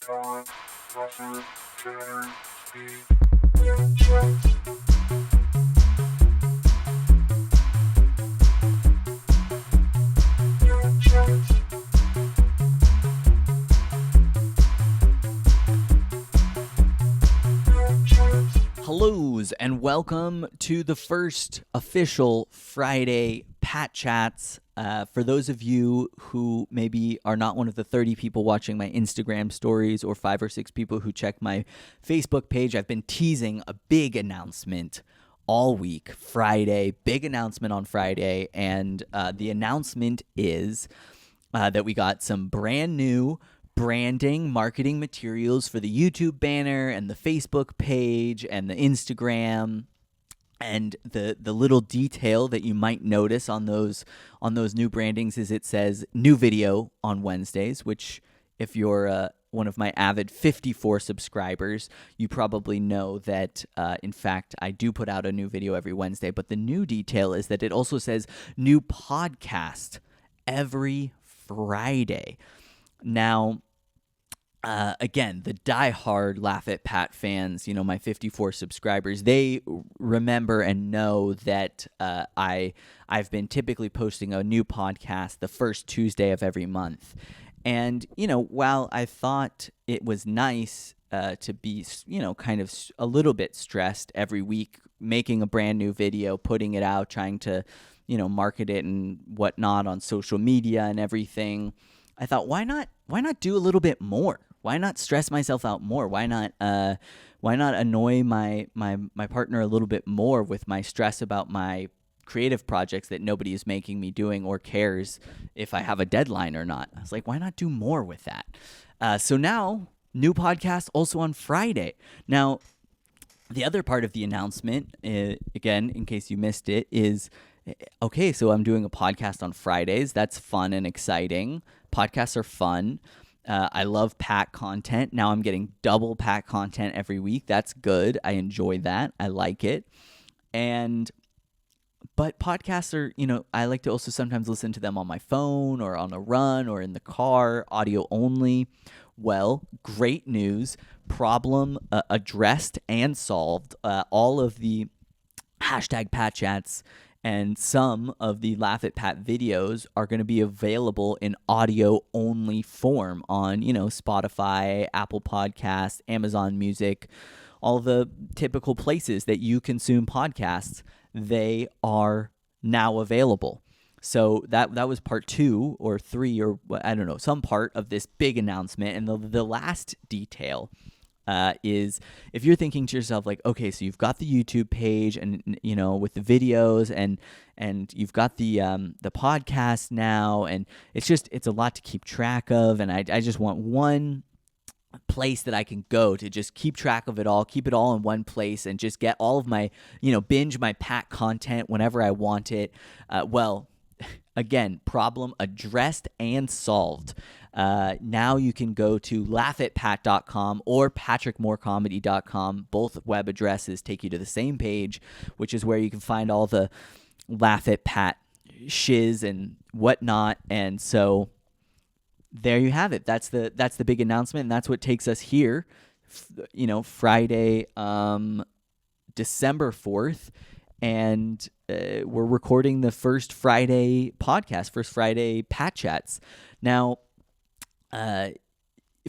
Hellos and welcome to the first official Friday Patchats. For those of you who maybe are not one of the 30 people watching my Instagram stories or 5 or 6 people who check my Facebook page, I've been teasing a big announcement all week, Friday, big announcement on Friday, and the announcement is that we got some brand new branding, marketing materials for the YouTube banner and the Facebook page and the Instagram. And the little detail that you might notice on those new brandings is it says new video on Wednesdays, which if you're one of my avid 54 subscribers, you probably know that, in fact, I do put out a new video every Wednesday. But the new detail is that it also says new podcast every Friday. Now, again, the diehard Laugh at Pat fans, my 54 subscribers, they remember and know that I've been typically posting a new podcast the first Tuesday of every month. And, while I thought it was nice to be, kind of a little bit stressed every week, making a brand new video, putting it out, trying to, market it and whatnot on social media and everything, I thought, why not do a little bit more? Why not stress myself out more? Why not annoy my partner a little bit more with my stress about my creative projects that nobody is making me doing or cares if I have a deadline or not? I was like, why not do more with that? So now, new podcast also on Friday. Now, the other part of the announcement, again, in case you missed it, is, okay, so I'm doing a podcast on Fridays. That's fun and exciting. Podcasts are fun. I love Pat content. Now I'm getting double Pat content every week. That's good. I enjoy that. I like it. But podcasts are, I like to also sometimes listen to them on my phone or on a run or in the car, audio only. Well, great news. Problem addressed and solved. All of the hashtag Patchats and some of the Laugh at Pat videos are going to be available in audio-only form on, Spotify, Apple Podcasts, Amazon Music, all the typical places that you consume podcasts. They are now available. So that was part 2 or 3 or I don't know, some part of this big announcement. And the last detail is if you're thinking to yourself like, okay, so you've got the YouTube page and with the videos and you've got the podcast now, and it's a lot to keep track of, and I just want one place that I can go to just keep track of it all, keep it all in one place, and just get all of my binge my Pat content whenever I want it. Well, again, problem addressed and solved. Now you can go to laughatpat.com or patrickmorecomedy.com. Both web addresses take you to the same page, which is where you can find all the Laugh at Pat shiz and whatnot. And so there you have it. That's the big announcement, and that's what takes us here, Friday, December 4th. And we're recording the first Friday podcast, first Friday Patchats. Now,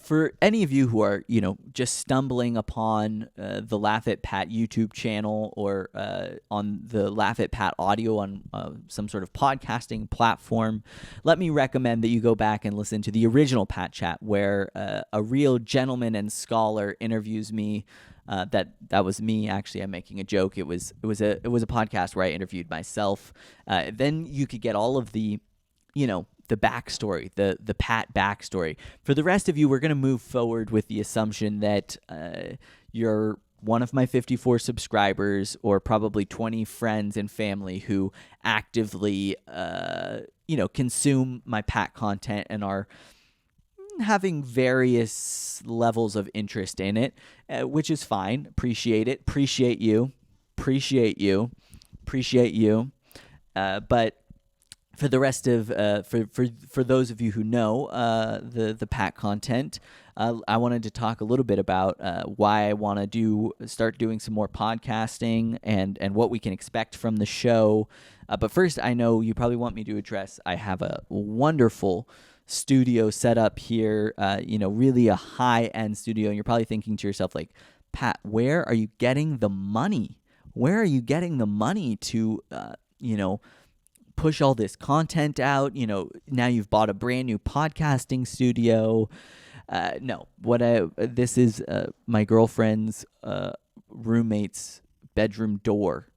for any of you who are, just stumbling upon the Laugh at Pat YouTube channel or on the Laugh at Pat audio on some sort of podcasting platform, let me recommend that you go back and listen to the original Pat Chat, where a real gentleman and scholar interviews me. That was me. Actually, I'm making a joke. It was a podcast where I interviewed myself. Then you could get all of the, the backstory, the Pat backstory. For the rest of you, we're going to move forward with the assumption that you're one of my 54 subscribers or probably 20 friends and family who actively, consume my Pat content and are having various levels of interest in it, which is fine. Appreciate it. Appreciate you. But for the rest of for those of you who know the Pat content, I wanted to talk a little bit about why I want to start doing some more podcasting and what we can expect from the show. But first, I know you probably want me to address I have a wonderful studio set up here, really a high-end studio, and you're probably thinking to yourself like, Pat, where are you getting the money? Where are you getting the money to push all this content out? Now you've bought a brand new podcasting studio. No, this is my girlfriend's roommate's bedroom door,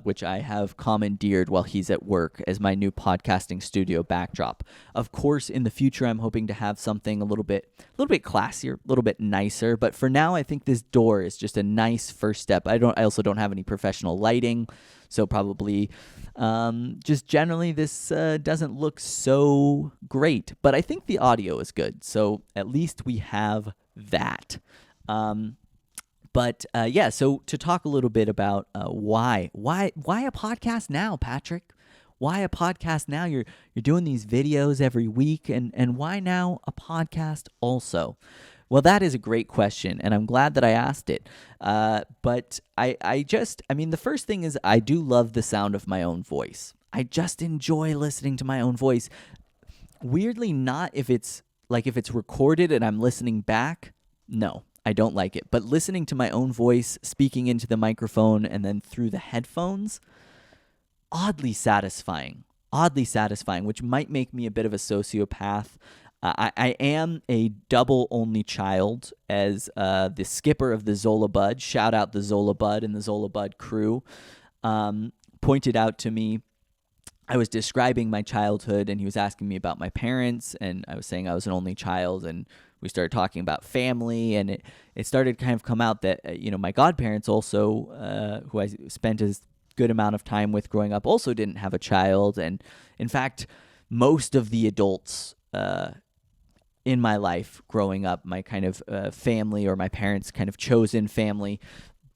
which I have commandeered while he's at work as my new podcasting studio backdrop. Of course, in the future, I'm hoping to have something a little bit classier, a little bit nicer. But for now, I think this door is just a nice first step. I also don't have any professional lighting, so probably just generally this doesn't look so great. But I think the audio is good, so at least we have that. So to talk a little bit about why a podcast now, Patrick? Why a podcast now? You're doing these videos every week, and why now a podcast also? Well, that is a great question, and I'm glad that I asked it. But the first thing is I do love the sound of my own voice. I just enjoy listening to my own voice. Weirdly, not if it's recorded and I'm listening back. No, I don't like it. But listening to my own voice, speaking into the microphone and then through the headphones, oddly satisfying, which might make me a bit of a sociopath. I am a double only child, as the skipper of the Zola Bud, shout out the Zola Bud and the Zola Bud crew, pointed out to me. I was describing my childhood, and he was asking me about my parents, and I was saying I was an only child, and we started talking about family, and it started to kind of come out that, my godparents also, who I spent a good amount of time with growing up, also didn't have a child. And in fact, most of the adults in my life growing up, my kind of family, or my parents' kind of chosen family,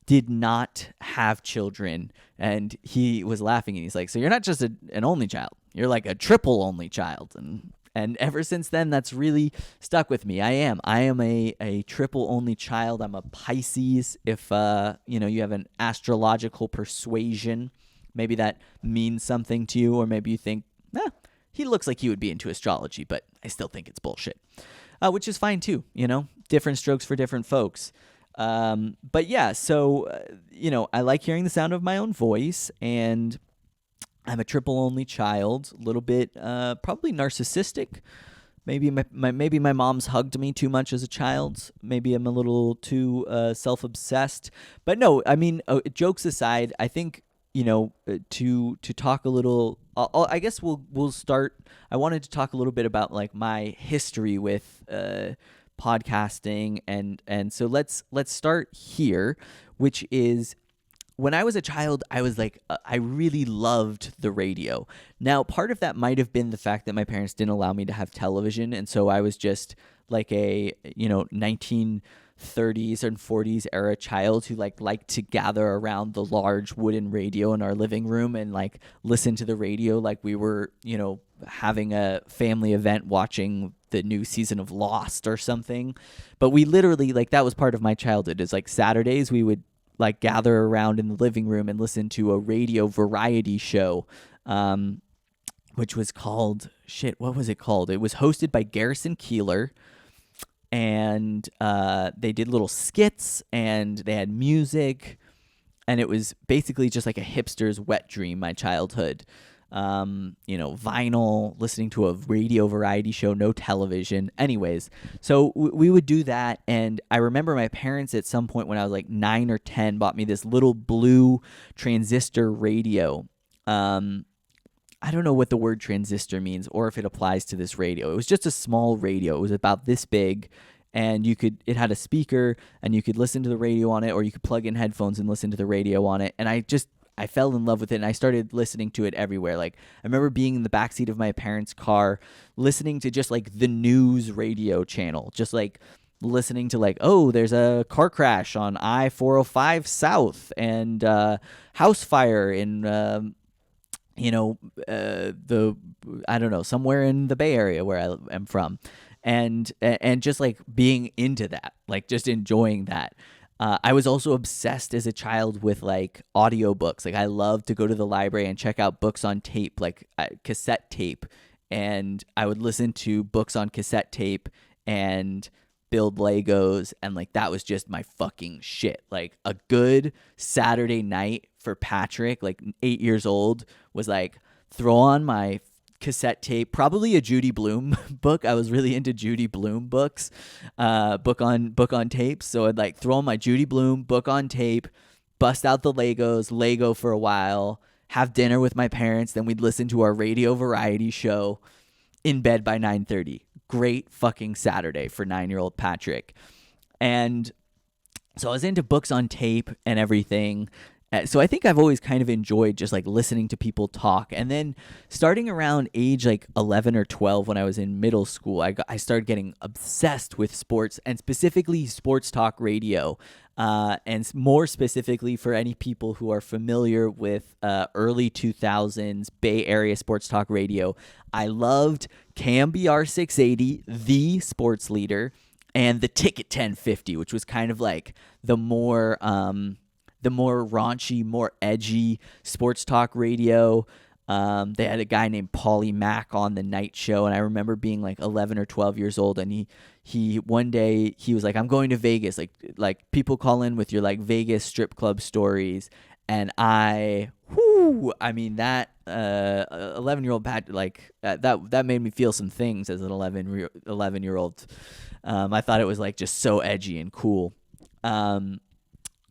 did not have children. And he was laughing, and he's like, so you're not just an only child, you're like a triple only child. And ever since then, that's really stuck with me. I am a triple only child. I'm a Pisces. If you have an astrological persuasion, maybe that means something to you, or maybe you think, he looks like he would be into astrology, but I still think it's bullshit, which is fine too. Different strokes for different folks. But yeah, so I like hearing the sound of my own voice, and I'm a triple only child, a little bit probably narcissistic. Maybe my mom's hugged me too much as a child. Maybe I'm a little too self-obsessed. But no, jokes aside, I think to talk a little. I guess we'll start. I wanted to talk a little bit about like my history with podcasting, and so let's start here, which is, when I was a child, I was like, I really loved the radio. Now, part of that might have been the fact that my parents didn't allow me to have television, and so I was just like a 1930s and 40s era child who liked to gather around the large wooden radio in our living room and like listen to the radio like we were having a family event watching the new season of Lost or something. But we literally, that was part of my childhood, is like Saturdays we would gather around in the living room and listen to a radio variety show, which was called, what was it called? It was hosted by Garrison Keillor, and they did little skits, and they had music, and it was basically just like a hipster's wet dream, my childhood. Vinyl, listening to a radio variety show, no television. Anyways, so we would do that, and I remember my parents at some point when I was like 9 or 10 bought me this little blue transistor radio. I don't know what the word transistor means or if it applies to this radio. It was just a small radio. It was about this big, and it had a speaker, and you could listen to the radio on it, or you could plug in headphones and listen to the radio on it. And I fell in love with it, and I started listening to it everywhere. I remember being in the backseat of my parents' car, listening to just the news radio channel, just listening to there's a car crash on I-405 South, and house fire in the I don't know, somewhere in the Bay Area where I am from, and just like being into that, like just enjoying that. I was also obsessed as a child with like audiobooks. Like I loved to go to the library and check out books on tape, like cassette tape, and I would listen to books on cassette tape and build Legos, and like that was just my fucking shit. Like a good Saturday night for Patrick, like 8 years old, was like throw on my cassette tape, probably a Judy Blume book. I was really into Judy Blume books, book on tape. So I'd like throw on my Judy Blume book on tape, bust out the Legos, Lego for a while, have dinner with my parents, then we'd listen to our radio variety show in bed by 9:30. Great fucking Saturday for 9-year-old Patrick. And so I was into books on tape and everything. So I think I've always kind of enjoyed just like listening to people talk. And then starting around age like 11 or 12 when I was in middle school, I started getting obsessed with sports, and specifically sports talk radio. And more specifically for any people who are familiar with early 2000s Bay Area sports talk radio, I loved KMBR 680, the sports leader, and the Ticket 1050, which was kind of like the more raunchy, more edgy sports talk radio. They had a guy named Paulie Mack on the night show, and I remember being like 11 or 12 years old, and he one day he was like, I'm going to Vegas. Like people call in with your like Vegas strip club stories, and I mean that 11-year-old Pat, like that made me feel some things as an 11-year-old. I thought it was like just so edgy and cool.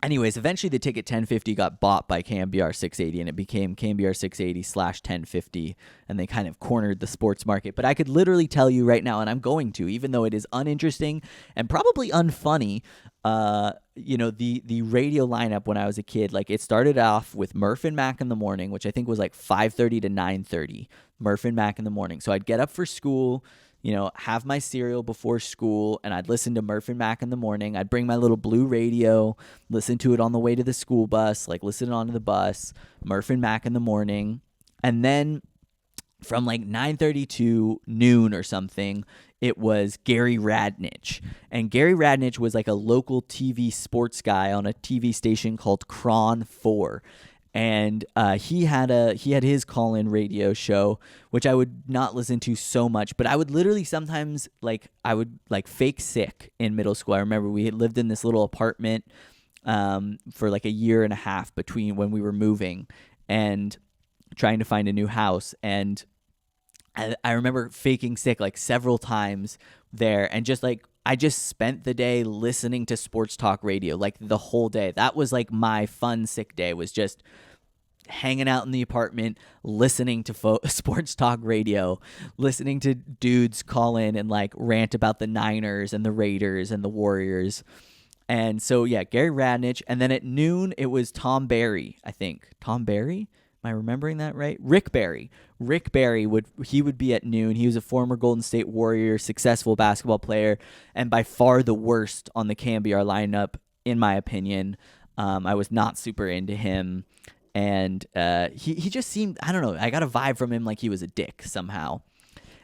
Anyways, eventually the Ticket 1050 got bought by KMBR 680, and it became KMBR 680/1050, and they kind of cornered the sports market. But I could literally tell you right now, and I'm going to, even though it is uninteresting and probably unfunny, the radio lineup when I was a kid, like it started off with Murph and Mac in the morning, which I think was like 5:30 to 9:30, Murph and Mac in the morning. So I'd get up for school, have my cereal before school, and I'd listen to Murph and Mac in the morning. I'd bring my little blue radio, listen to it on the way to the school bus, like listen on the bus, Murph and Mac in the morning. And then from like 9:30 to noon or something, it was Gary Radnich. And Gary Radnich was like a local TV sports guy on a TV station called Cron 4. And he had his call-in radio show, which I would not listen to so much, but I would literally sometimes I would fake sick in middle school. I remember we had lived in this little apartment for like a year and a half between when we were moving and trying to find a new house, and I remember faking sick like several times there, and I just spent the day listening to sports talk radio, like the whole day. That was like my fun sick day, was just hanging out in the apartment, listening to sports talk radio, listening to dudes call in and like rant about the Niners and the Raiders and the Warriors. And so, yeah, Gary Radnich. And then at noon, it was Tom Barry, I think. Tom Barry? Am I remembering that right? Rick Barry. Rick Barry would be at noon. He was a former Golden State Warrior, successful basketball player, and by far the worst on the KMBR lineup, in my opinion. I was not super into him, and he just seemed, I don't know, I got a vibe from him like he was a dick somehow.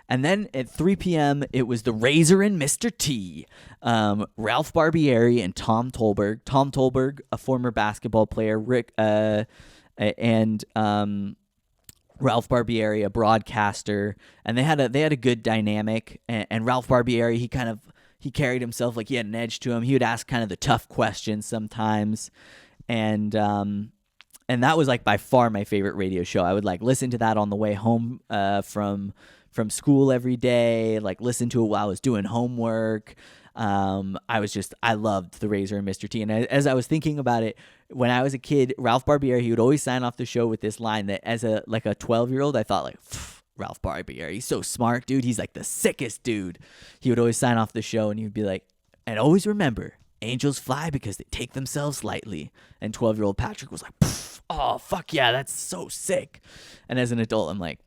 And then at 3 p.m., it was the Razor and Mr. T, Ralph Barbieri and Tom Tolberg. Tom Tolberg, a former basketball player, and Ralph Barbieri, a broadcaster, and they had a good dynamic. And Ralph Barbieri, he carried himself like he had an edge to him. He would ask kind of the tough questions sometimes, and that was like by far my favorite radio show. I would like listen to that on the way home from school every day. Like listen to it while I was doing homework. I loved the Razor and Mr. T. And as I was thinking about it, when I was a kid, Ralph Barbieri, he would always sign off the show with this line that as a 12-year-old, I thought like, Ralph Barbieri, he's so smart, dude. He's like the sickest dude. He would always sign off the show and he would be like, and always remember, angels fly because they take themselves lightly. And 12-year-old Patrick was like, oh, fuck yeah, that's so sick. And as an adult, I'm like,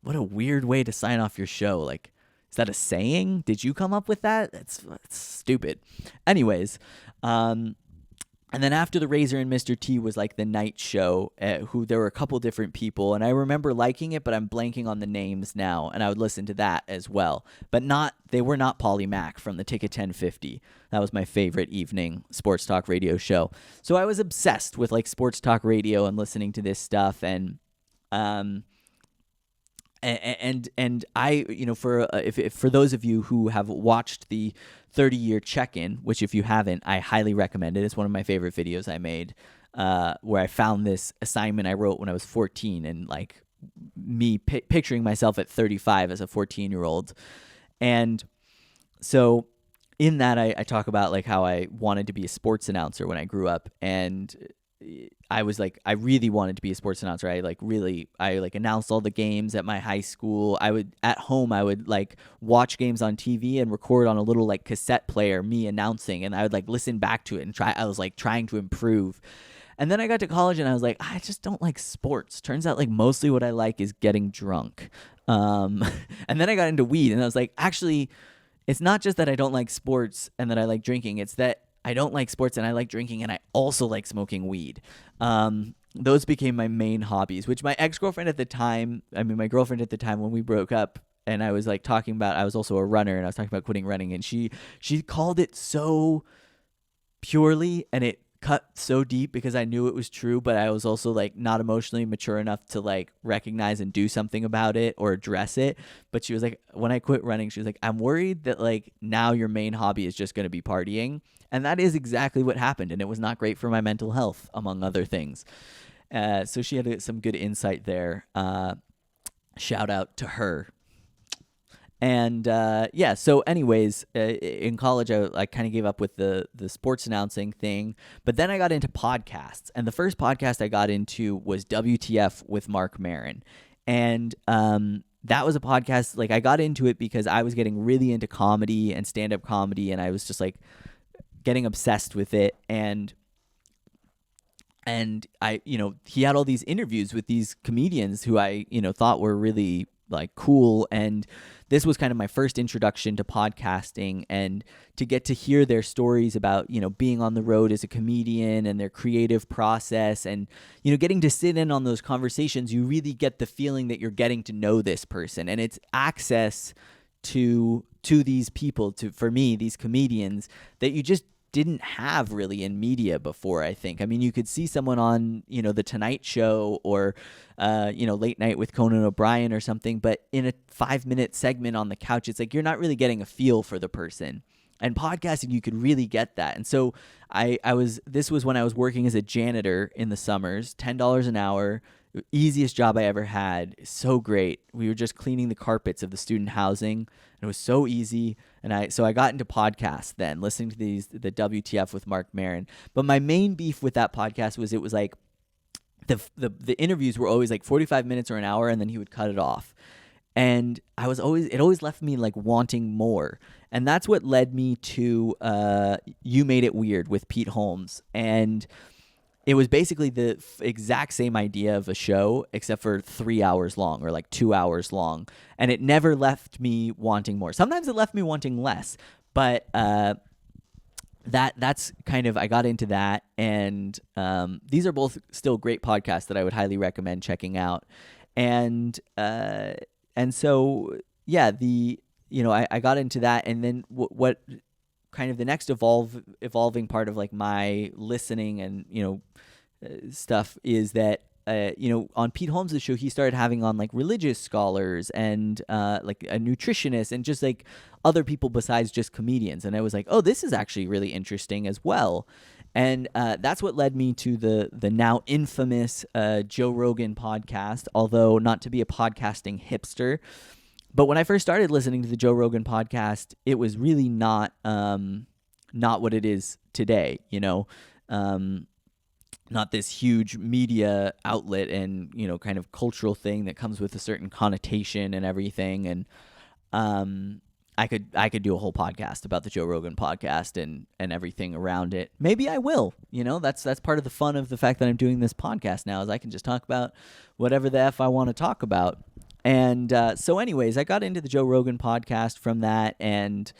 what a weird way to sign off your show. Like, is that a saying? Did you come up with that? That's stupid. Anyways, And then after the Razor and Mr. T was like the night show, who there were a couple different people, and I remember liking it, but I'm blanking on the names now, and I would listen to that as well. But they were not Polly Mack from the Ticket 1050. That was my favorite evening sports talk radio show. So I was obsessed with like sports talk radio and listening to this stuff, and I, for those of you who have watched the 30-year check-in, which if you haven't, I highly recommend it. It's one of my favorite videos I made, where I found this assignment I wrote when I was 14, and like me picturing myself at 35 as a 14-year-old. And so in that, I talk about like how I wanted to be a sports announcer when I grew up, and I was like, I really wanted to be a sports announcer. I announced all the games at my high school. At home, I would like watch games on TV and record on a little like cassette player, me announcing, and I would like listen back to it and I was like trying to improve. And then I got to college and I was like, I just don't like sports. Turns out like mostly what I like is getting drunk. And then I got into weed and I was like, actually, it's not just that I don't like sports and that I like drinking. It's that I don't like sports and I like drinking and I also like smoking weed. Those became my main hobbies, which my girlfriend at the time when we broke up, and I was like talking about, I was also a runner and I was talking about quitting running, and she called it so purely and it cut so deep because I knew it was true, but I was also like not emotionally mature enough to like recognize and do something about it or address it. But she was like, when I quit running, she was like, I'm worried that like now your main hobby is just going to be partying. And that is exactly what happened. And it was not great for my mental health, among other things. So she had some good insight there. Shout out to her. And so anyways, in college, I kind of gave up with the sports announcing thing. But then I got into podcasts. And the first podcast I got into was WTF with Mark Maron. And that was a podcast, like I got into it because I was getting really into comedy and stand-up comedy. And I was just like getting obsessed with it. And I, he had all these interviews with these comedians who I, thought were really like cool. And this was kind of my first introduction to podcasting, and to get to hear their stories about, being on the road as a comedian and their creative process, and, getting to sit in on those conversations, you really get the feeling that you're getting to know this person, and it's access to these people, for me, these comedians that you just didn't have really in media before, I think. I mean, you could see someone on, The Tonight Show or, Late Night with Conan O'Brien or something, but in a 5-minute segment on the couch, it's like you're not really getting a feel for the person. And podcasting, you could really get that. And so this was when I was working as a janitor in the summers, $10 an hour, easiest job I ever had. So great. We were just cleaning the carpets of the student housing, and it was so easy. And so I got into podcasts then, listening to the WTF with Mark Maron. But my main beef with that podcast was it was like the interviews were always like 45 minutes or an hour, and then he would cut it off. And it always left me like wanting more. And that's what led me to You Made It Weird with Pete Holmes. And it was basically the exact same idea of a show, except for 3 hours long or like 2 hours long. And it never left me wanting more. Sometimes it left me wanting less, but that's kind of, I got into that. And these are both still great podcasts that I would highly recommend checking out. And so, yeah, I got into that. And then what kind of the next evolving part of like my listening and stuff is that on Pete Holmes' show, he started having on like religious scholars and like a nutritionist and just like other people besides just comedians. And I was like, oh, this is actually really interesting as well. And that's what led me to the now infamous Joe Rogan podcast, although not to be a podcasting hipster. But when I first started listening to the Joe Rogan podcast, it was really not what it is today, not this huge media outlet and, kind of cultural thing that comes with a certain connotation and everything. And I could do a whole podcast about the Joe Rogan podcast and everything around it. Maybe I will, that's part of the fun of the fact that I'm doing this podcast now, is I can just talk about whatever the F I want to talk about. And so anyways, I got into the Joe Rogan podcast from that, and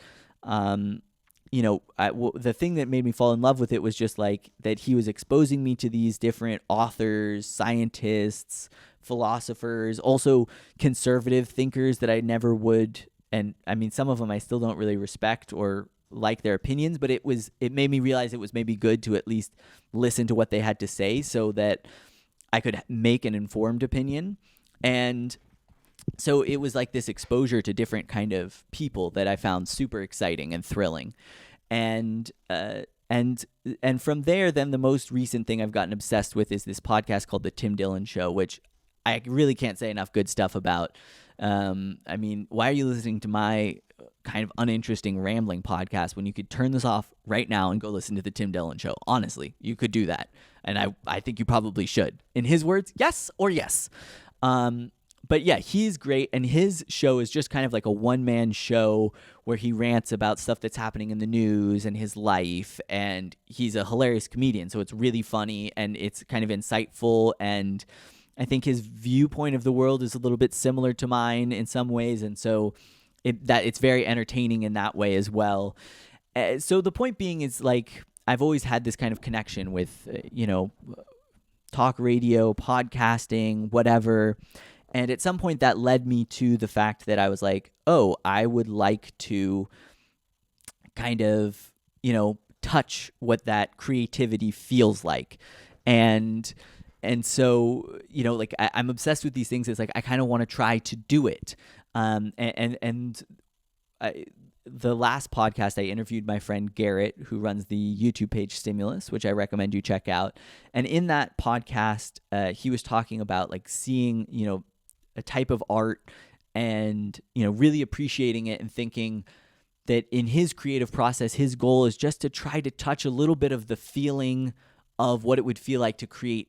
the thing that made me fall in love with it was just like that he was exposing me to these different authors, scientists, philosophers, also conservative thinkers that I never would. And I mean, some of them I still don't really respect or like their opinions, but it made me realize it was maybe good to at least listen to what they had to say so that I could make an informed opinion. And so it was like this exposure to different kind of people that I found super exciting and thrilling. And and from there, then the most recent thing I've gotten obsessed with is this podcast called The Tim Dillon Show, which I really can't say enough good stuff about. I mean, why are you listening to my kind of uninteresting rambling podcast when you could turn this off right now and go listen to The Tim Dillon Show? Honestly, you could do that. And I think you probably should. In his words, yes or yes. But yeah, he's great, and his show is just kind of like a one-man show where he rants about stuff that's happening in the news and his life, and he's a hilarious comedian, so it's really funny, and it's kind of insightful, and I think his viewpoint of the world is a little bit similar to mine in some ways, and so it's very entertaining in that way as well. So the point being is, like, I've always had this kind of connection with, talk radio, podcasting, whatever. And at some point that led me to the fact that I was like, oh, I would like to kind of, touch what that creativity feels like. And so, like I'm obsessed with these things. It's like, I kind of want to try to do it. The last podcast, I interviewed my friend Garrett, who runs the YouTube page Stimulus, which I recommend you check out. And in that podcast, he was talking about like seeing, a type of art and, really appreciating it and thinking that in his creative process, his goal is just to try to touch a little bit of the feeling of what it would feel like to create,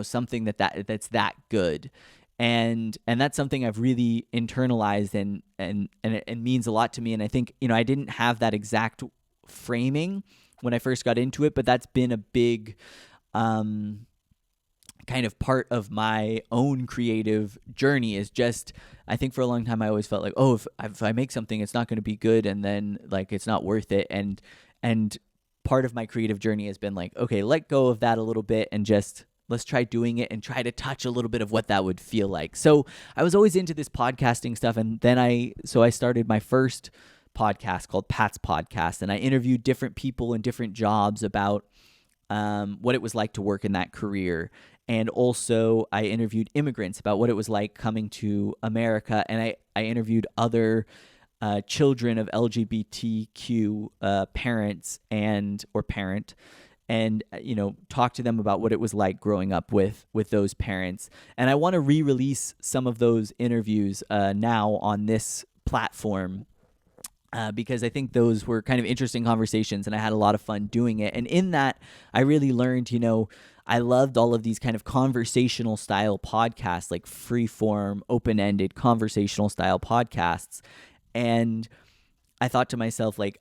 something that's that good. And that's something I've really internalized and it means a lot to me. And I think, I didn't have that exact framing when I first got into it, but that's been a big, kind of part of my own creative journey is just, I think for a long time I always felt like, oh, if I make something, it's not going to be good, and then like it's not worth it. And part of my creative journey has been like, okay, let go of that a little bit and just let's try doing it and try to touch a little bit of what that would feel like. So I was always into this podcasting stuff, and then I started my first podcast called Pat's Podcast, and I interviewed different people in different jobs about what it was like to work in that career. And also I interviewed immigrants about what it was like coming to America. And I interviewed other children of LGBTQ parents or parent, and, talk to them about what it was like growing up with those parents. And I want to re-release some of those interviews now on this platform. Because I think those were kind of interesting conversations and I had a lot of fun doing it. And in that, I really learned, I loved all of these kind of conversational style podcasts, like free form, open-ended conversational style podcasts. And I thought to myself, like,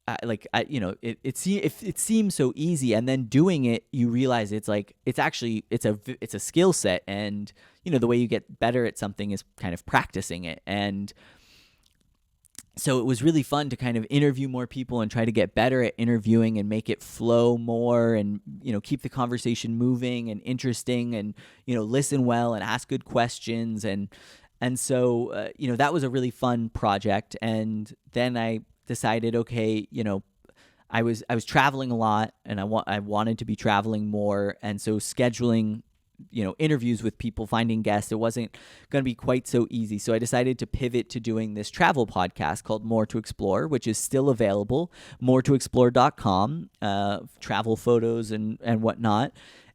it seems so easy. And then doing it, you realize it's like, it's a skill set. And, the way you get better at something is kind of practicing it. And so it was really fun to kind of interview more people and try to get better at interviewing and make it flow more and, keep the conversation moving and interesting and, listen well and ask good questions. And so, that was a really fun project. And then I decided, okay, I was traveling a lot and I wanted to be traveling more. And so scheduling interviews with people, finding guests, it wasn't going to be quite so easy. So I decided to pivot to doing this travel podcast called More to Explore, which is still available, moretoexplore.com, travel photos and whatnot.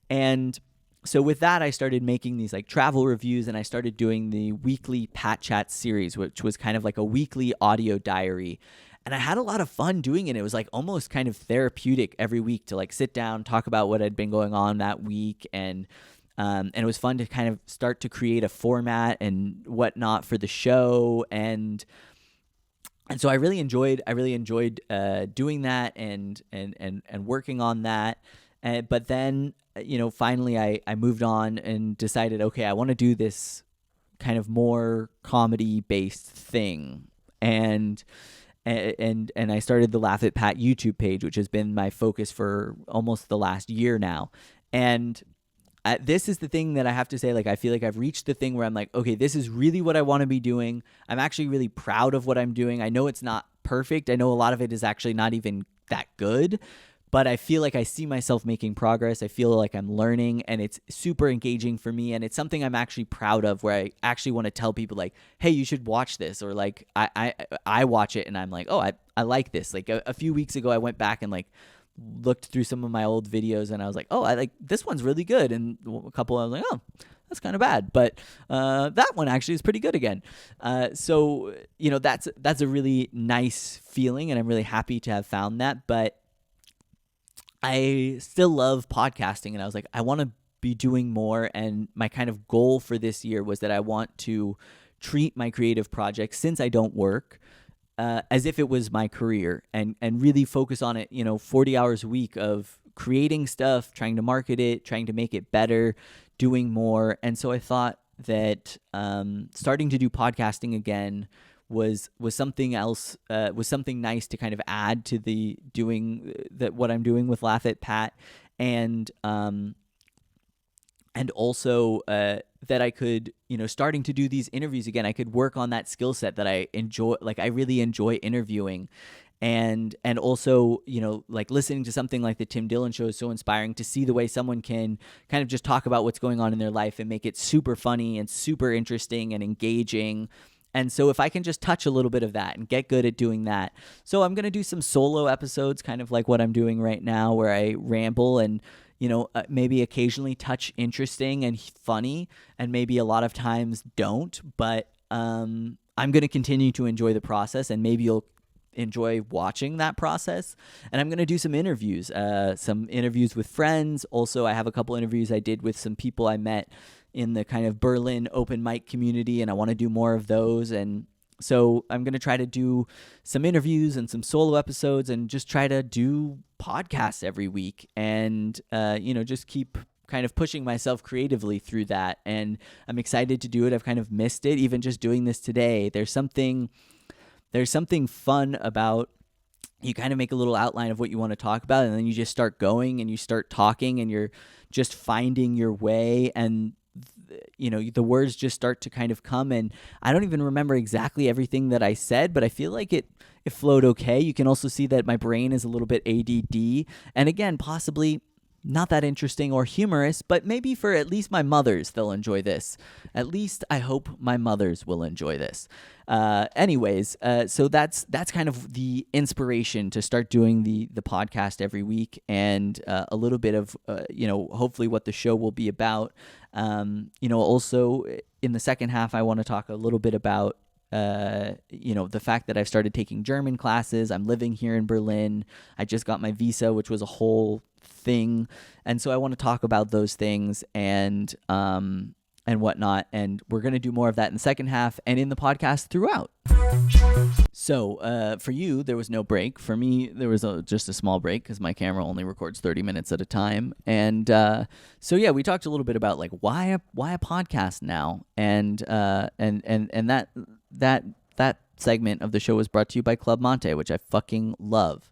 And so with that, I started making these like travel reviews, and I started doing the weekly Patchats series, which was kind of like a weekly audio diary. And I had a lot of fun doing it. It was like almost kind of therapeutic every week to like sit down, talk about what had been going on that week, and it was fun to kind of start to create a format and whatnot for the show. And so I really enjoyed doing that and working on that. But then, finally I moved on and decided, okay, I want to do this kind of more comedy based thing. And and I started the Laugh at Pat YouTube page, which has been my focus for almost the last year now. And this is the thing that I have to say, like, I feel like I've reached the thing where I'm like, okay, this is really what I want to be doing. I'm actually really proud of what I'm doing. I know it's not perfect. I know a lot of it is actually not even that good, but I feel like I see myself making progress. I feel like I'm learning, and it's super engaging for me. And it's something I'm actually proud of, where I actually want to tell people like, hey, you should watch this. Or like, I watch it and I'm like, oh, I like this. Like a few weeks ago, I went back and like looked through some of my old videos and I was like, oh, I like this one's really good. And a couple I was like, oh, that's kind of bad. But that one actually is pretty good again. So, you know, that's a really nice feeling, and I'm really happy to have found that. But I still love podcasting, and I was like, I want to be doing more. And my kind of goal for this year was that I want to treat my creative projects, since I don't work, as if it was my career, and really focus on it, 40 hours a week of creating stuff, trying to market it, trying to make it better, doing more. And so I thought that starting to do podcasting again was something else, was something nice to kind of add to the doing that what I'm doing with Laugh at Pat, and also that I could, starting to do these interviews again, I could work on that skill set that I enjoy. Like, I really enjoy interviewing, and also, like listening to something like the Tim Dillon Show is so inspiring to see the way someone can kind of just talk about what's going on in their life and make it super funny and super interesting and engaging. And so if I can just touch a little bit of that and get good at doing that. So I'm going to do some solo episodes, kind of like what I'm doing right now, where I ramble and, maybe occasionally touch interesting and funny, and maybe a lot of times don't. But I'm going to continue to enjoy the process, and maybe you'll enjoy watching that process. And I'm going to do some interviews with friends. Also, I have a couple interviews I did with some people I met in the kind of Berlin open mic community, and I want to do more of those. And so I'm going to try to do some interviews and some solo episodes, and just try to do podcasts every week, and just keep kind of pushing myself creatively through that. And I'm excited to do it. I've kind of missed it, even just doing this today. There's something fun about, you kind of make a little outline of what you want to talk about, and then you just start going and you start talking, and you're just finding your way, and the words just start to kind of come. And I don't even remember exactly everything that I said, but I feel like it flowed okay. You can also see that my brain is a little bit ADD, and again, possibly not that interesting or humorous, but maybe for at least my mothers, they'll enjoy this. At least I hope my mothers will enjoy this. Anyways, so that's kind of the inspiration to start doing the podcast every week, and a little bit of hopefully what the show will be about. Also in the second half, I want to talk a little bit about the fact that I've started taking German classes. I'm living here in Berlin. I just got my visa, which was a whole thing. And so I want to talk about those things and whatnot. And we're going to do more of that in the second half and in the podcast throughout. So for you, there was no break. For me, there was just a small break because my camera only records 30 minutes at a time. And so yeah, we talked a little bit about like why a podcast now, and that segment of the show was brought to you by Club Monte, which I fucking love.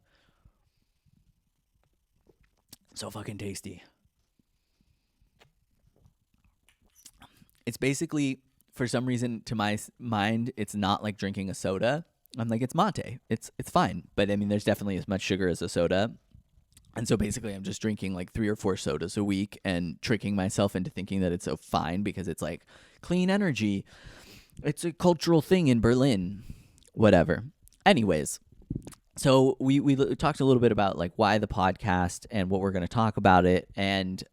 So fucking tasty. It's basically, for some reason, to my mind, it's not like drinking a soda. I'm like, it's mate. It's fine. But I mean, there's definitely as much sugar as a soda. And so basically I'm just drinking like 3 or 4 sodas a week and tricking myself into thinking that it's so fine because it's like clean energy. It's a cultural thing in Berlin. Whatever. Anyways, so we talked a little bit about like why the podcast and what we're going to talk about it. And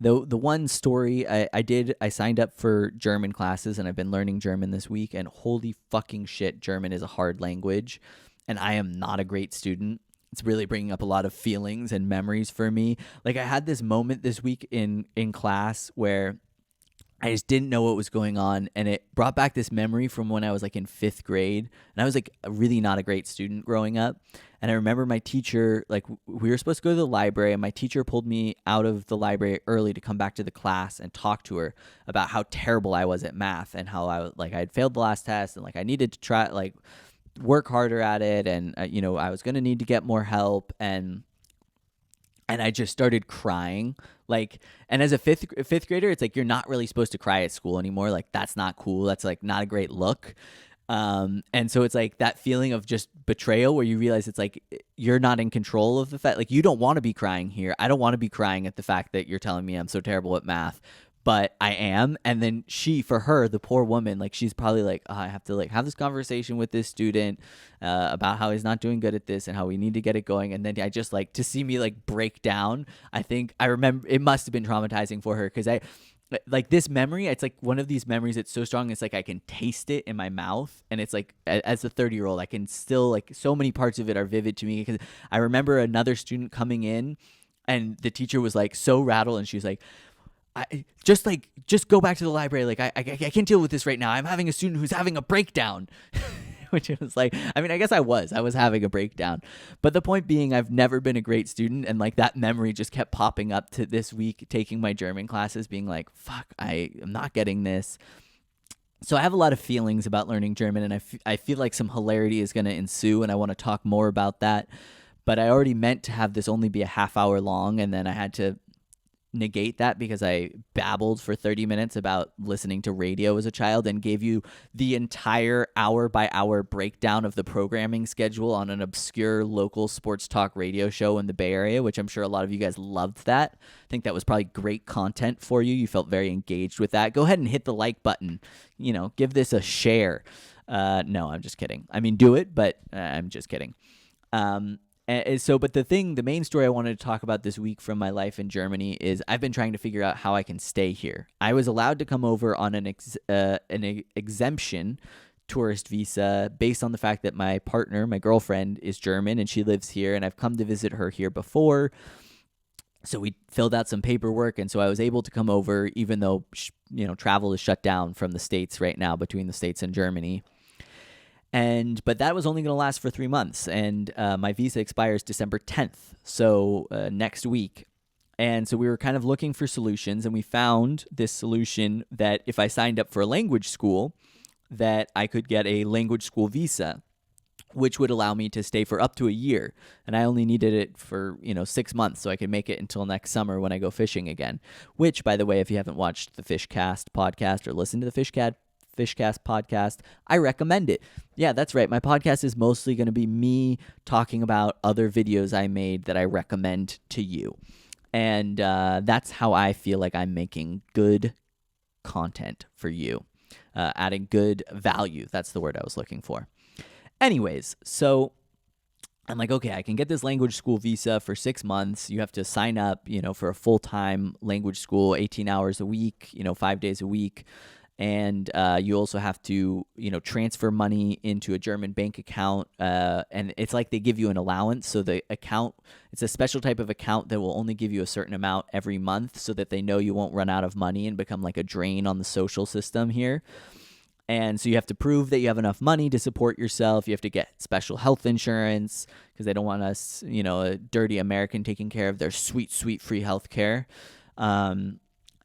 the one story I signed up for German classes, and I've been learning German this week, and holy fucking shit, German is a hard language, and I am not a great student. It's really bringing up a lot of feelings and memories for me. Like, I had this moment this week in class where I just didn't know what was going on, and it brought back this memory from when I was like in 5th grade, and I was like really not a great student growing up. And I remember my teacher, like, we were supposed to go to the library, and my teacher pulled me out of the library early to come back to the class and talk to her about how terrible I was at math, and how I had failed the last test, and like I needed to try, like work harder at it, and I was going to need to get more help, and I just started crying. Like, and as a fifth grader, it's like you're not really supposed to cry at school anymore. Like, that's not cool. That's like not a great look. And so it's like that feeling of just betrayal where you realize it's like you're not in control of the fact, like, you don't want to be crying here. I don't want to be crying at the fact that you're telling me I'm so terrible at math, but I am. And then for her, the poor woman, like, she's probably like, oh, I have to like have this conversation with this student about how he's not doing good at this and how we need to get it going. And then I just like to see me like break down. I think I remember it must have been traumatizing for her, because like this memory, it's like one of these memories that's so strong, it's like I can taste it in my mouth, and it's like as a 30-year-old I can still, like, so many parts of it are vivid to me, because I remember another student coming in and the teacher was like so rattled, and she was like, just go back to the library, like I can't deal with this right now, I'm having a student who's having a breakdown. Which was like, I mean, I guess I was having a breakdown. But the point being, I've never been a great student. And like that memory just kept popping up to this week, taking my German classes, being like, fuck, I am not getting this. So I have a lot of feelings about learning German, and I feel like some hilarity is going to ensue, and I want to talk more about that. But I already meant to have this only be a half hour long, and then I had to negate that because I babbled for 30 minutes about listening to radio as a child and gave you the entire hour by hour breakdown of the programming schedule on an obscure local sports talk radio show in the Bay Area, which I'm sure a lot of you guys loved that. I think that was probably great content for you. You felt very engaged with that. Go ahead and hit the like button, give this a share. No, I'm just kidding. I mean, do it, but I'm just kidding. But the main story I wanted to talk about this week from my life in Germany is I've been trying to figure out how I can stay here. I was allowed to come over on an exemption tourist visa based on the fact that my partner, my girlfriend, is German and she lives here, and I've come to visit her here before. So we filled out some paperwork, and so I was able to come over, even though travel is shut down from the States right now between the States and Germany. But that was only going to last for 3 months, and my visa expires December 10th, so next week. And so we were kind of looking for solutions, and we found this solution that if I signed up for a language school, that I could get a language school visa, which would allow me to stay for up to a year. And I only needed it for 6 months, so I could make it until next summer when I go fishing again. Which, by the way, if you haven't watched the Fishcast podcast or listened to the Fishcast podcast, I recommend it. Yeah, that's right. My podcast is mostly going to be me talking about other videos I made that I recommend to you. And that's how I feel like I'm making good content for you, adding good value. That's the word I was looking for. Anyways, so I'm like, okay, I can get this language school visa for 6 months. You have to sign up, for a full-time language school, 18 hours a week, 5 days a week. And you also have to, transfer money into a German bank account. And it's like they give you an allowance. So the account, it's a special type of account that will only give you a certain amount every month so that they know you won't run out of money and become like a drain on the social system here. And so you have to prove that you have enough money to support yourself. You have to get special health insurance because they don't want us, a dirty American taking care of their sweet, sweet free health care.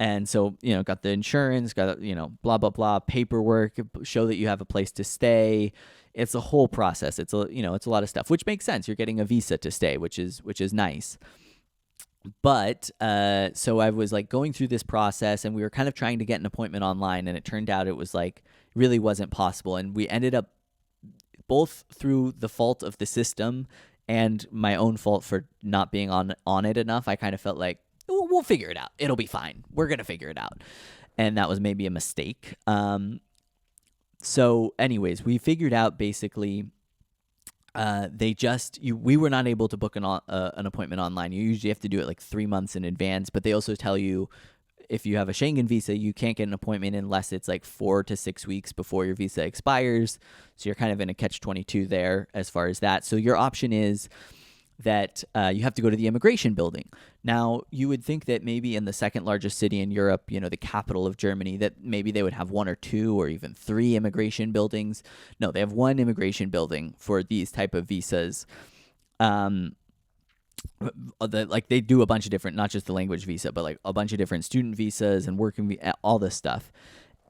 And so, got the insurance, got, blah, blah, blah, paperwork, show that you have a place to stay. It's a whole process. It's a lot of stuff, which makes sense. You're getting a visa to stay, which is nice. But so I was like going through this process, and we were kind of trying to get an appointment online, and it turned out it was like really wasn't possible. And we ended up, both through the fault of the system and my own fault for not being on it enough, I kind of felt like, we'll figure it out. It'll be fine. We're going to figure it out. And that was maybe a mistake. So anyways, we figured out basically we were not able to book an appointment online. You usually have to do it like 3 months in advance, but they also tell you if you have a Schengen visa, you can't get an appointment unless it's like 4 to 6 weeks before your visa expires. So you're kind of in a catch-22 there as far as that. So your option is that you have to go to the immigration building. Now, you would think that maybe in the second largest city in Europe, the capital of Germany, that maybe they would have 1 or 2 or even 3 immigration buildings. No, they have 1 immigration building for these type of visas. They do a bunch of different, not just the language visa, but like a bunch of different student visas and working all this stuff.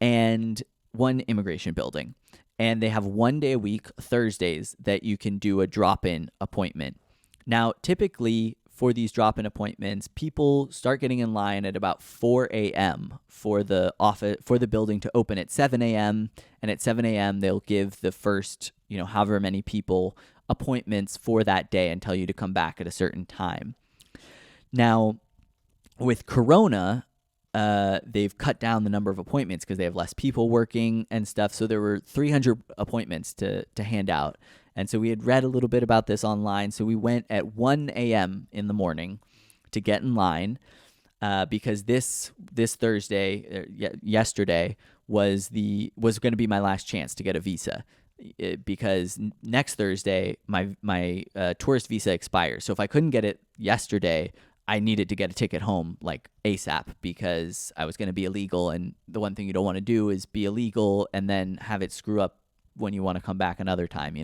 And 1 immigration building. and they have 1 day a week, Thursdays, that you can do a drop-in appointment. Now, typically for these drop-in appointments, people start getting in line at about 4 a.m. for the office, for the building to open at 7 a.m. And at 7 a.m. they'll give the first, however many people appointments for that day and tell you to come back at a certain time. Now, with Corona, they've cut down the number of appointments because they have less people working and stuff. So there were 300 appointments to hand out. And so we had read a little bit about this online. So we went at 1 a.m. in the morning to get in line because this Thursday, yesterday, was going to be my last chance to get a visa. Because next Thursday, my tourist visa expires. So if I couldn't get it yesterday, I needed to get a ticket home like ASAP because I was going to be illegal. And the one thing you don't want to do is be illegal and then have it screw up when you want to come back another time,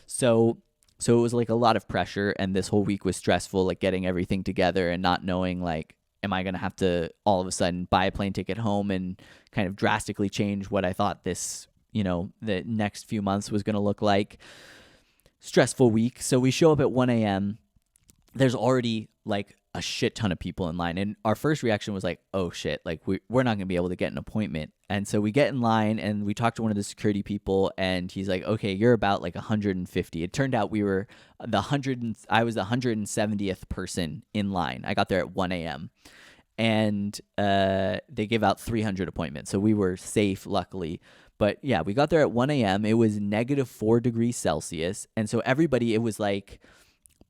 So it was like a lot of pressure, and this whole week was stressful, like getting everything together and not knowing, like, am I going to have to all of a sudden buy a plane ticket home and kind of drastically change what I thought this, the next few months was going to look like. Stressful week. So we show up at 1 a.m. There's already like a shit ton of people in line. And our first reaction was like, oh shit, like we're not going to be able to get an appointment. And so we get in line and we talk to one of the security people and he's like, okay, you're about like 150. It turned out we were I was the 170th person in line. I got there at 1 a.m. and they give out 300 appointments. So we were safe, luckily. But yeah, we got there at 1 a.m. It was -4 degrees Celsius. And so everybody, it was like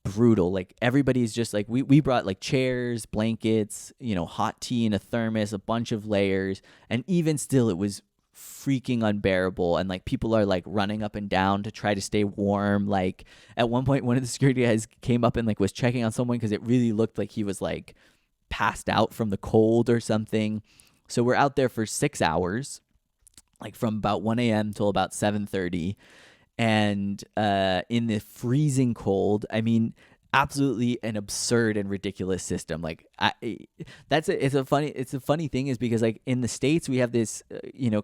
brutal. Like everybody's just like, we brought like chairs, blankets, hot tea in a thermos, a bunch of layers. And even still, it was freaking unbearable. And like people are like running up and down to try to stay warm. Like at one point, one of the security guys came up and like was checking on someone because it really looked like he was like passed out from the cold or something. So we're out there for 6 hours, like from about 1 a.m. till about 7:30. And in the freezing cold, I mean, absolutely an absurd and ridiculous system. Like it's a funny thing is because like in the States we have this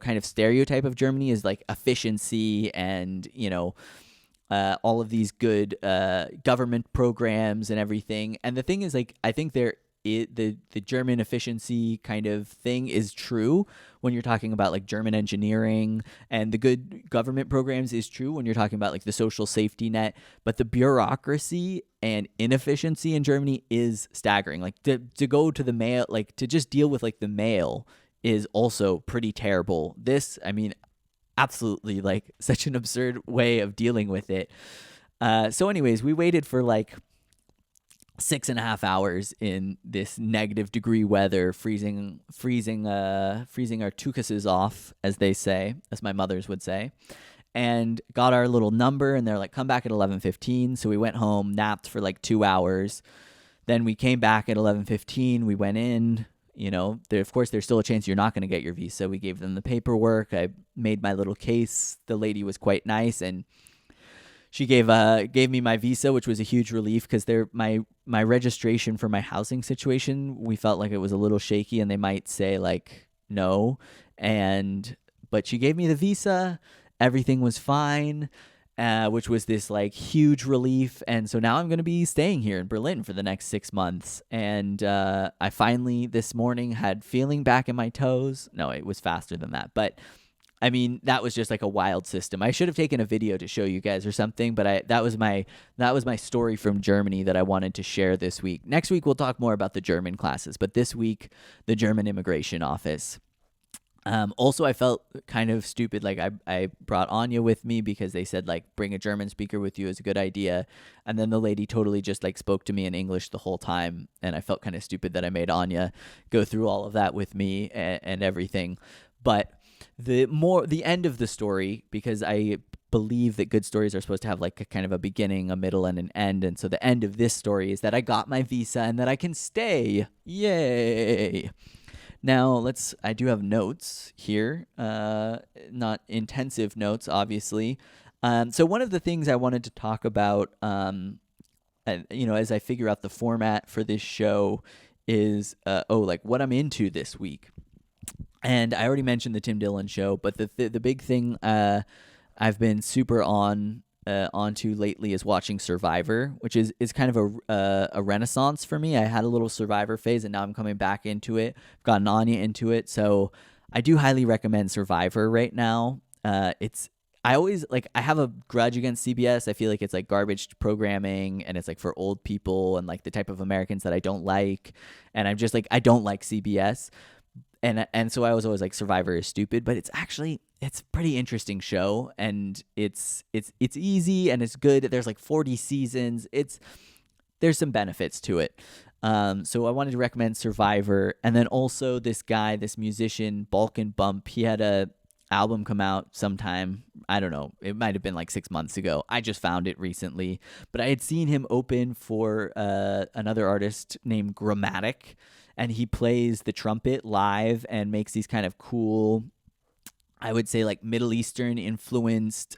kind of stereotype of Germany is like efficiency and all of these good government programs and everything. And the thing is, like, I think the German efficiency kind of thing is true when you're talking about like German engineering, and the good government programs is true when you're talking about like the social safety net, but the bureaucracy and inefficiency in Germany is staggering. Like to go to the mail, like to just deal with like the mail is also pretty terrible. This, I mean, absolutely like such an absurd way of dealing with it. So anyways, we waited for like 6.5 hours in this -degree weather, freezing our tuchuses off, as they say, as my mothers would say, and got our little number. And they're like, come back at 11:15. So we went home, napped for like 2 hours. Then we came back at 11:15. We went in. Of course, there's still a chance you're not going to get your visa. We gave them the paperwork. I made my little case. The lady was quite nice, and she gave me my visa, which was a huge relief because my registration for my housing situation, we felt like it was a little shaky and they might say like no. But she gave me the visa. Everything was fine, which was this like huge relief. And so now I'm going to be staying here in Berlin for the next 6 months. And I finally this morning had feeling back in my toes. No, it was faster than that, but I mean, that was just like a wild system. I should have taken a video to show you guys or something, but that was my story from Germany that I wanted to share this week. Next week we'll talk more about the German classes, but this week the German immigration office. Also, I felt kind of stupid. Like I brought Anya with me because they said like bring a German speaker with you is a good idea, and then the lady totally just like spoke to me in English the whole time, and I felt kind of stupid that I made Anya go through all of that with me and everything, but the end of the story, because I believe that good stories are supposed to have like a kind of a beginning, a middle, and an end. And so the end of this story is that I got my visa and that I can stay. Yay. Now I do have notes here, not intensive notes, obviously. So one of the things I wanted to talk about, as I figure out the format for this show is, like what I'm into this week. And I already mentioned the Tim Dillon show, but the big thing I've been super onto lately is watching Survivor, which is kind of a renaissance for me. I had a little Survivor phase, and now I'm coming back into it. I've gotten Anya into it, so I do highly recommend Survivor right now. It's I always like I have a grudge against CBS. I feel like it's like garbage programming, and it's like for old people and like the type of Americans that I don't like, and I'm just like I don't like CBS. And so I was always like Survivor is stupid, but it's a pretty interesting show, and it's easy and it's good. There's like 40 seasons. There's some benefits to it. So I wanted to recommend Survivor, and then also this musician Balkan Bump. He had a album come out sometime. I don't know. It might have been like 6 months ago. I just found it recently, but I had seen him open for another artist named Grammatic, and he plays the trumpet live and makes these kind of cool, I would say like Middle Eastern influenced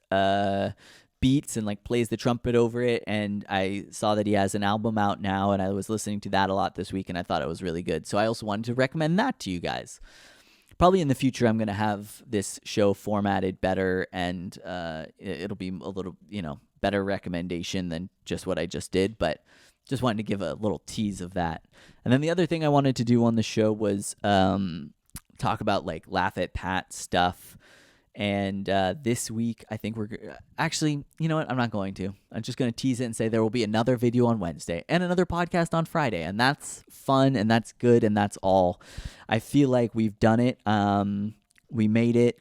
beats, and like plays the trumpet over it. And I saw that he has an album out now, and I was listening to that a lot this week, and I thought it was really good. So I also wanted to recommend that to you guys. Probably in the future, I'm going to have this show formatted better, and it'll be a little, better recommendation than just what I just did, but just wanted to give a little tease of that. And then the other thing I wanted to do on the show was talk about like Laugh at Pat stuff. And this week, I think we're actually, you know what? I'm not going to. I'm just going to tease it and say there will be another video on Wednesday and another podcast on Friday. And that's fun and that's good. And that's all. I feel like we've done it. We made it.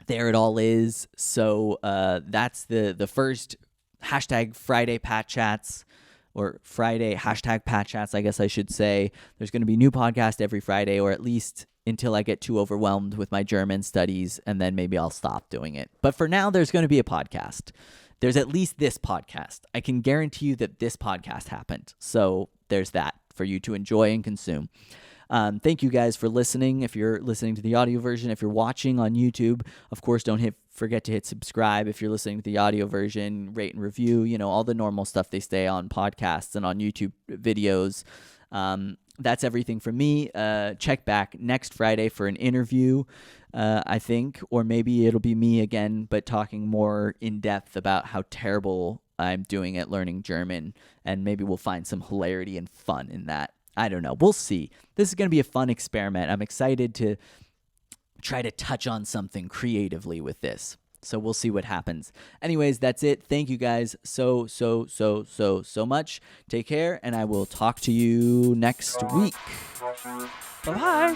There it all is. So that's the first hashtag Friday Patchats, or Friday hashtag Patchats, I guess I should say. There's going to be new podcast every Friday, or at least until I get too overwhelmed with my German studies, and then maybe I'll stop doing it. But for now, there's going to be a podcast. There's at least this podcast. I can guarantee you that this podcast happened. So there's that for you to enjoy and consume. Thank you guys for listening. If you're listening to the audio version, if you're watching on YouTube, of course, don't forget to hit subscribe. If you're listening to the audio version, rate and review, all the normal stuff they say on podcasts and on YouTube videos. That's everything from me. Check back next Friday for an interview, I think, or maybe it'll be me again, but talking more in depth about how terrible I'm doing at learning German, and maybe we'll find some hilarity and fun in that. I don't know. We'll see. This is going to be a fun experiment. I'm excited to try to touch on something creatively with this. So we'll see what happens. Anyways, that's it. Thank you guys so much. Take care, and I will talk to you next week. Bye-bye.